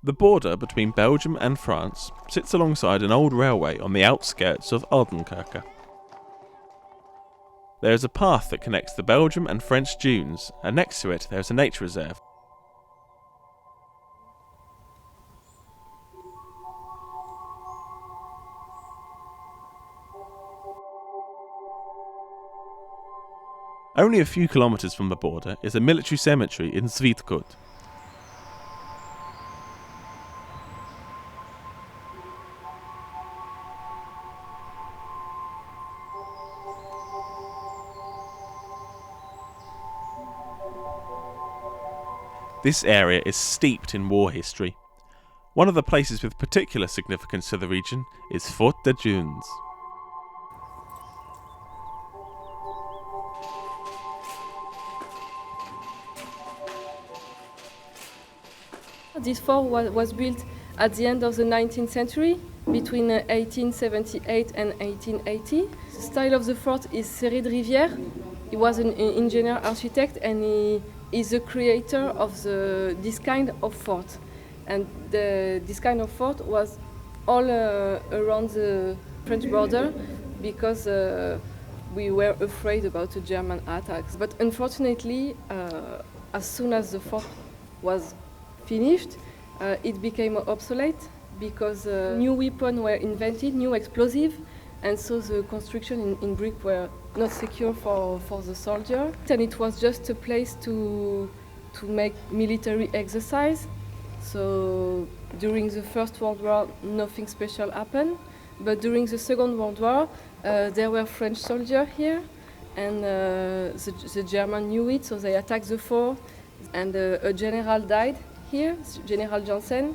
The border between Belgium and France sits alongside an old railway on the outskirts of Oudekerke. There is a path that connects the Belgium and French dunes, and next to it there is a nature reserve. Only a few kilometres from the border is a military cemetery in Willcock. This area is steeped in war history. One of the places with particular significance to the region is Fort de Dunes. This fort was built at the end of the 19th century, between 1878 and 1880. The style of the fort is Serré de Rivière. He was an engineer architect, and he is the creator of this kind of fort. And this kind of fort was all around the French border because we were afraid about the German attacks. But unfortunately, as soon as the fort was finished, it became obsolete because new weapons were invented, new explosives, and so the construction in brick were not secure for the soldier. And it was just a place to make military exercise. So during the First World War, nothing special happened. But during the Second World War, there were French soldiers here, and the Germans knew it, so they attacked the fort, and a general died here, General Janssen,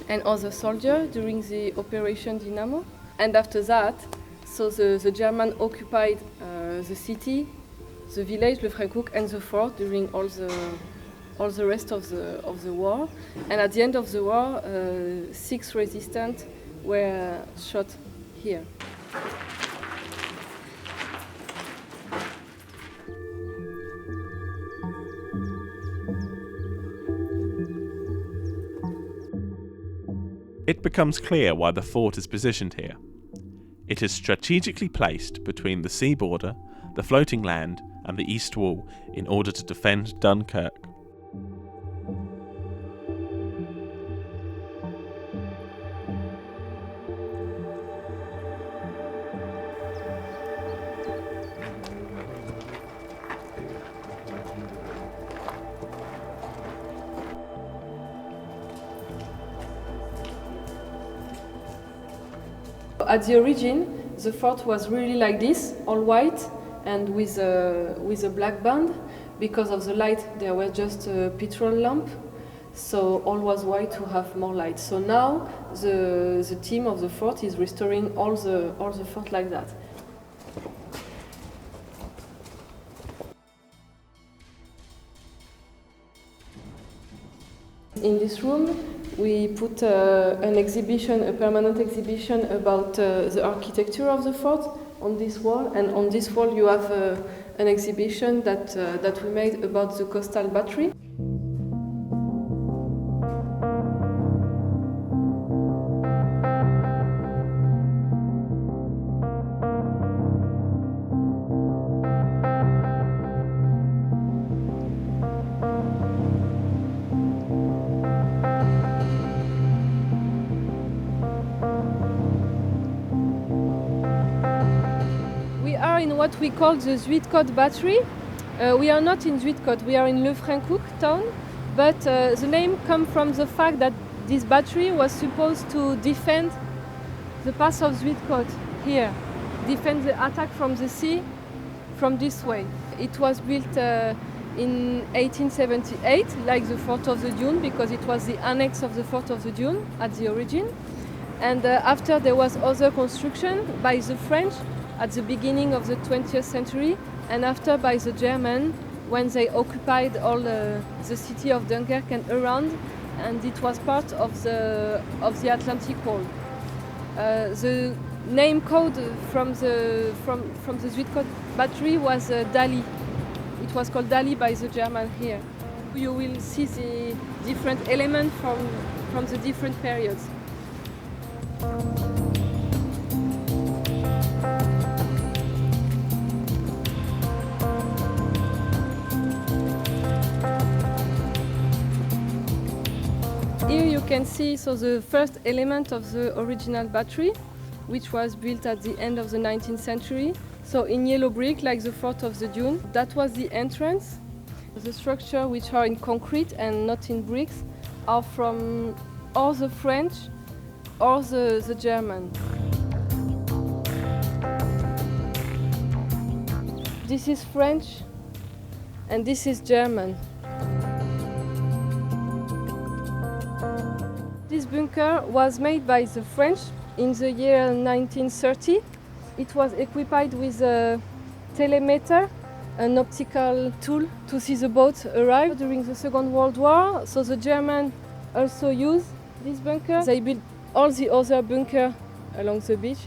and other soldiers during the Operation Dynamo. And after that, so the Germans occupied the city, the village, Le Willcock, and the fort during all the rest of the war. And at the end of the war, 6 resistants were shot here. It becomes clear why the fort is positioned here. It is strategically placed between the sea border, the floating land, and the east wall in order to defend Dunkirk. At the origin, the fort was really like this, all white and with a black band. Because of the light, there was just a petrol lamp, so all was white to have more light. So now the team of the fort is restoring all the fort like that. In this room, we put an exhibition, a permanent exhibition about the architecture of the fort on this wall. And on this wall, you have an exhibition that we made about the coastal battery. In what we call the Willcock battery. We are not in Willcock, we are in Le Willcock town, but the name comes from the fact that this battery was supposed to defend the pass of Willcock here, defend the attack from the sea from this way. It was built in 1878, like the Fort of the Dune, because it was the annex of the Fort of the Dune at the origin. And after there was other construction by the French at the beginning of the 20th century, and after by the Germans when they occupied all the city of Dunkirk and around, and it was part of the Atlantic Wall. The name code from the Willcock battery was Dali. It was called Dali by the German here. You will see the different elements from the different periods. Here you can see the first element of the original battery, which was built at the end of the 19th century. So in yellow brick, like the Fort of the Dune. That was the entrance. The structure, which are in concrete and not in bricks, are from or the French or the German. This is French and this is German. This bunker was made by the French in the year 1930. It was equipped with a telemeter, an optical tool to see the boats arrive during the Second World War. So the Germans also used this bunker. They built all the other bunkers along the beach.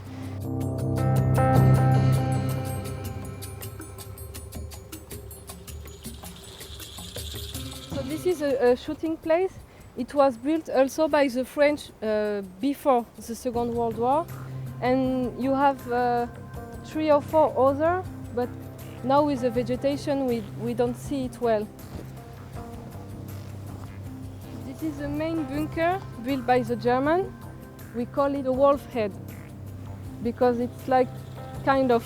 So this is a shooting place. It was built also by the French before the Second World War. And you have 3 or 4 other, but now with the vegetation we don't see it well. This is the main bunker built by the German. We call it a wolf head because it's like kind of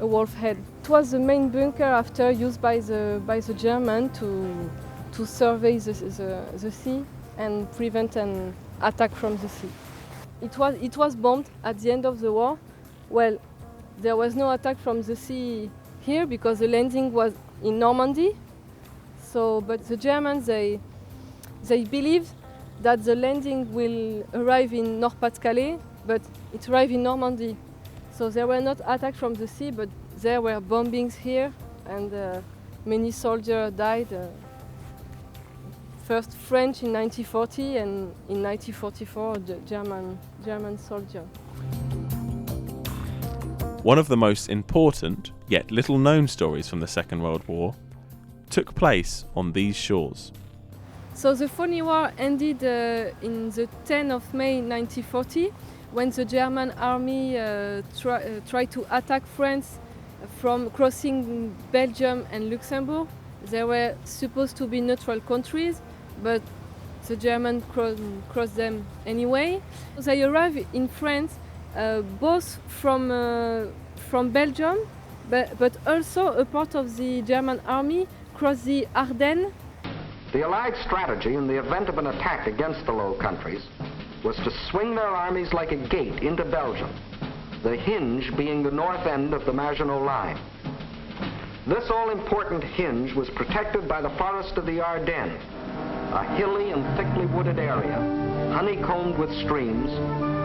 a wolf head. It was the main bunker after used by the German to survey the sea and prevent an attack from the sea. It was bombed at the end of the war. Well, there was no attack from the sea here because the landing was in Normandy. But the Germans, they believed that the landing will arrive in Nord-Pas-de-Calais, but it arrived in Normandy. So there were not attacks from the sea, but there were bombings here, and many soldiers died. First French in 1940 and in 1944 the German soldier. One of the most important, yet little known stories from the Second World War took place on these shores. So the funny war ended in the 10th of May 1940 when the German army tried to attack France from crossing Belgium and Luxembourg. They were supposed to be neutral countries, but the Germans crossed them anyway. They arrived in France both from Belgium, but also a part of the German army crossed the Ardennes. The Allied strategy in the event of an attack against the Low Countries was to swing their armies like a gate into Belgium, the hinge being the north end of the Maginot Line. This all-important hinge was protected by the forest of the Ardennes, a hilly and thickly wooded area, honeycombed with streams,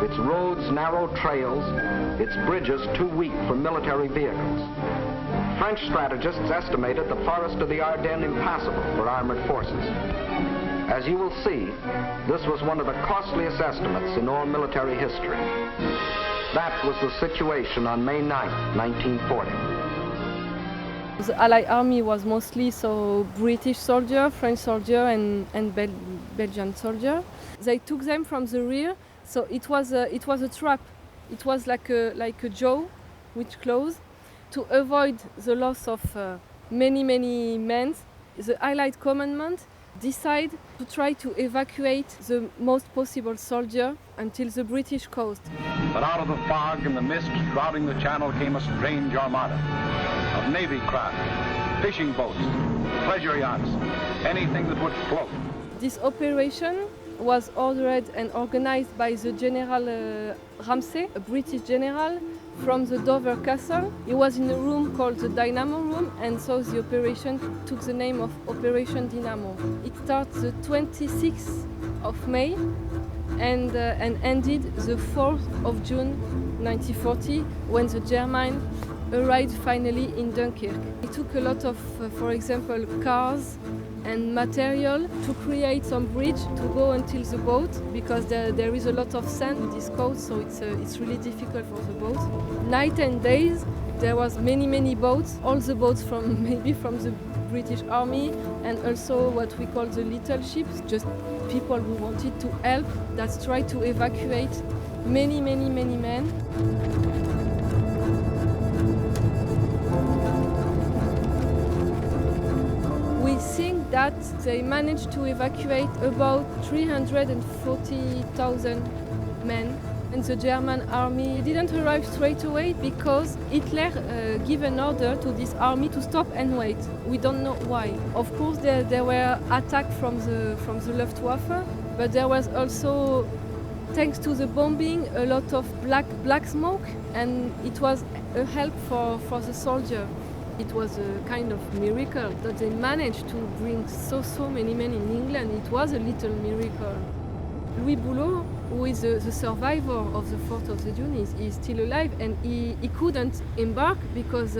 its roads narrow trails, its bridges too weak for military vehicles. French strategists estimated the forest of the Ardennes impassable for armored forces. As you will see, this was one of the costliest estimates in all military history. That was the situation on May 9, 1940. The Allied army was mostly British soldier, French soldier, and Belgian soldier. They took them from the rear, so it was a trap. It was like a jaw, which closed. To avoid the loss of many men, the Allied commandment decided to try to evacuate the most possible soldier until the British coast. But out of the fog and the mist shrouding the channel came a strange armada of Navy craft, fishing boats, pleasure yachts, anything that would float. This operation was ordered and organized by the General Ramsay, a British general from the Dover Castle. He was in a room called the Dynamo Room, and so the operation took the name of Operation Dynamo. It started the 26th of May and ended the 4th of June 1940 when the Germans arrived finally in Dunkirk. It took a lot of, for example, cars, and material to create some bridge to go until the boat, because there is a lot of sand on this coast, so it's really difficult for the boat. Night and days there was many boats, all the boats from the British Army, and also what we call the little ships, just people who wanted to help, that tried to evacuate many men. We think that they managed to evacuate about 340,000 men. And the German army didn't arrive straight away because Hitler gave an order to this army to stop and wait. We don't know why. Of course, there were attacks from the Luftwaffe, but there was also, thanks to the bombing, a lot of black smoke, and it was a help for the soldier. It was a kind of miracle that they managed to bring so many men in England. It was a little miracle. Louis Boulot, who is the survivor of the Fort of the Dune, is still alive, and he couldn't embark because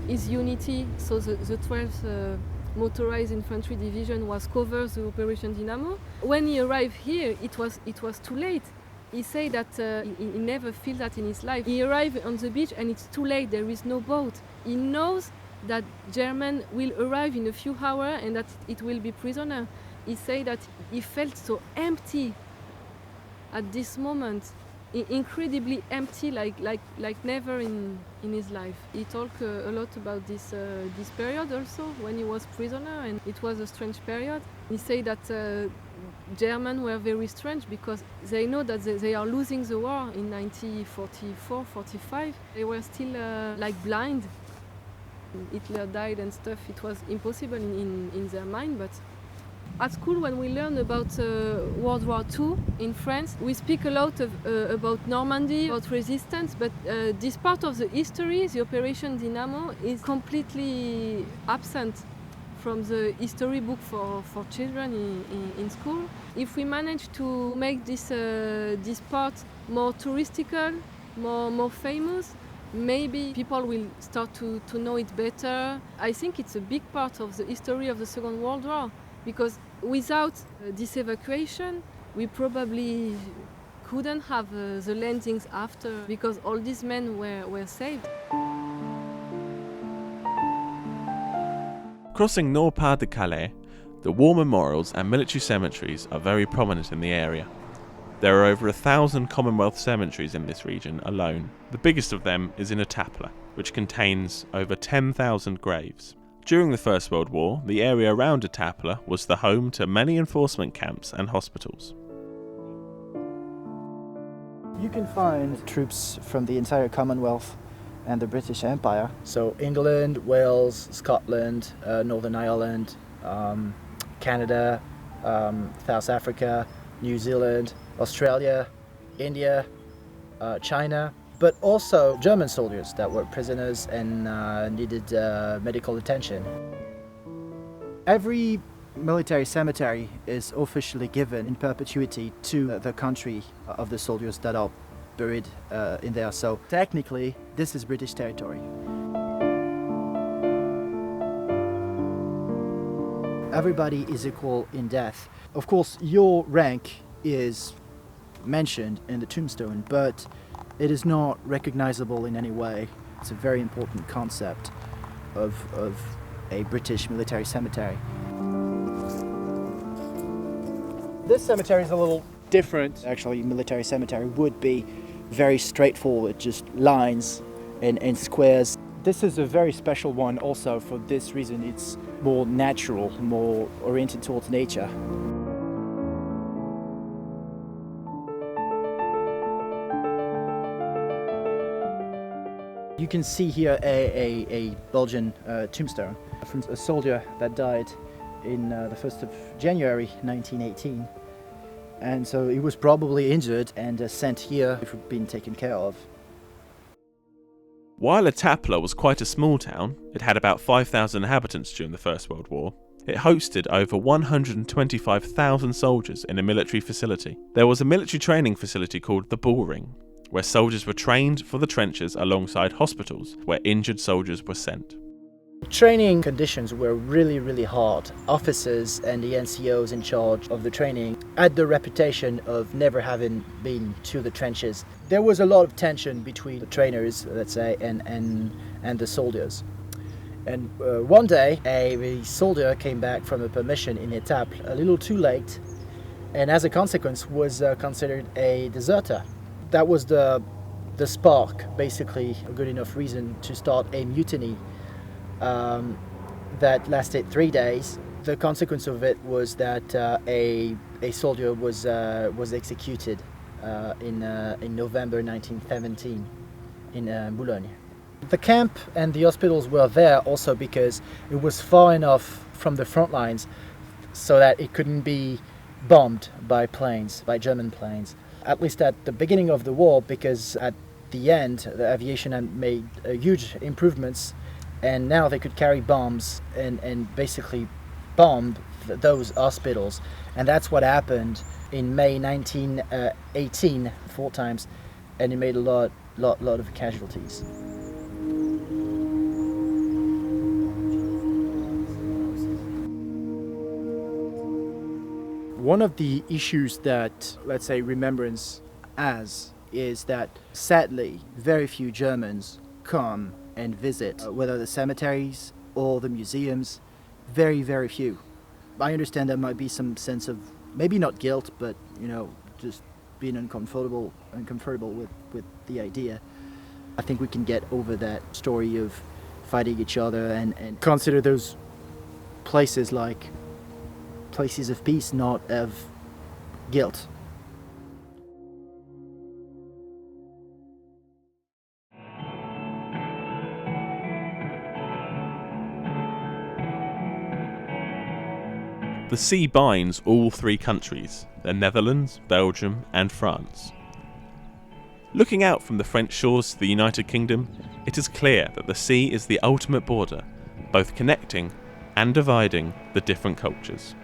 his unity, so the 12th Motorized Infantry Division, was covered the Operation Dynamo. When he arrived here, it was too late. He said that he never felt that in his life. He arrived on the beach and it's too late, there is no boat. He knows that German will arrive in a few hours and that it will be prisoner. He said that he felt so empty at this moment, incredibly empty, like never in his life. He talked a lot about this period also, when he was prisoner, and it was a strange period. He said that Germans were very strange because they know that they are losing the war in 1944-45. They were still like blind. Hitler died and stuff. It was impossible in their mind, but at school, when we learn about World War II in France, we speak a lot about Normandy, about resistance, but this part of the history, the Operation Dynamo, is completely absent from the history book for children in school. If we manage to make this part more touristical, more famous, maybe people will start to know it better. I think it's a big part of the history of the Second World War, because without this evacuation, we probably couldn't have the landings after, because all these men were saved. Crossing Nord-Pas-de-Calais, the war memorials and military cemeteries are very prominent in the area. There are over 1,000 Commonwealth cemeteries in this region alone. The biggest of them is in Etaples, which contains over 10,000 graves. During the First World War, the area around Etaples was the home to many enforcement camps and hospitals. You can find troops from the entire Commonwealth and the British Empire. So England, Wales, Scotland, Northern Ireland, Canada, South Africa, New Zealand, Australia, India, China, but also German soldiers that were prisoners and needed medical attention. Every military cemetery is officially given in perpetuity to the country of the soldiers that are buried in there. So technically, this is British territory. Everybody is equal in death. Of course, your rank is mentioned in the tombstone, but it is not recognizable in any way. It's a very important concept of a British military cemetery. This cemetery is a little different. Actually, military cemetery would be very straightforward, just lines and squares. This is a very special one also for this reason. It's more natural, more oriented towards nature. You can see here a Belgian tombstone from a soldier that died in the 1st of January 1918. And so he was probably injured and sent here for being taken care of. While Etaples was quite a small town, it had about 5,000 inhabitants during the First World War. It hosted over 125,000 soldiers in a military facility. There was a military training facility called the Bull Ring, where soldiers were trained for the trenches alongside hospitals where injured soldiers were sent. Training conditions were really, really hard. Officers and the NCOs in charge of the training had the reputation of never having been to the trenches. There was a lot of tension between the trainers, let's say, and the soldiers. And one day, a soldier came back from a permission in Étaples a little too late, and as a consequence was considered a deserter. That was the spark, basically, a good enough reason to start a mutiny that lasted 3 days. The consequence of it was that a soldier was executed in November 1917 in Boulogne. The camp and the hospitals were there also because it was far enough from the front lines so that it couldn't be bombed by planes, by German planes. At least at the beginning of the war, because at the end the aviation had made huge improvements, and now they could carry bombs and basically bomb those hospitals. And that's what happened in May 1918 4 times, and it made a lot of casualties. One of the issues that, let's say, remembrance has is that sadly very few Germans come and visit, whether the cemeteries or the museums. Very, very few. I understand there might be some sense of, maybe not guilt, but just being uncomfortable with the idea. I think we can get over that story of fighting each other and consider those places like places of peace, not of guilt. The sea binds all 3 countries, the Netherlands, Belgium and France. Looking out from the French shores to the United Kingdom, it is clear that the sea is the ultimate border, both connecting and dividing the different cultures.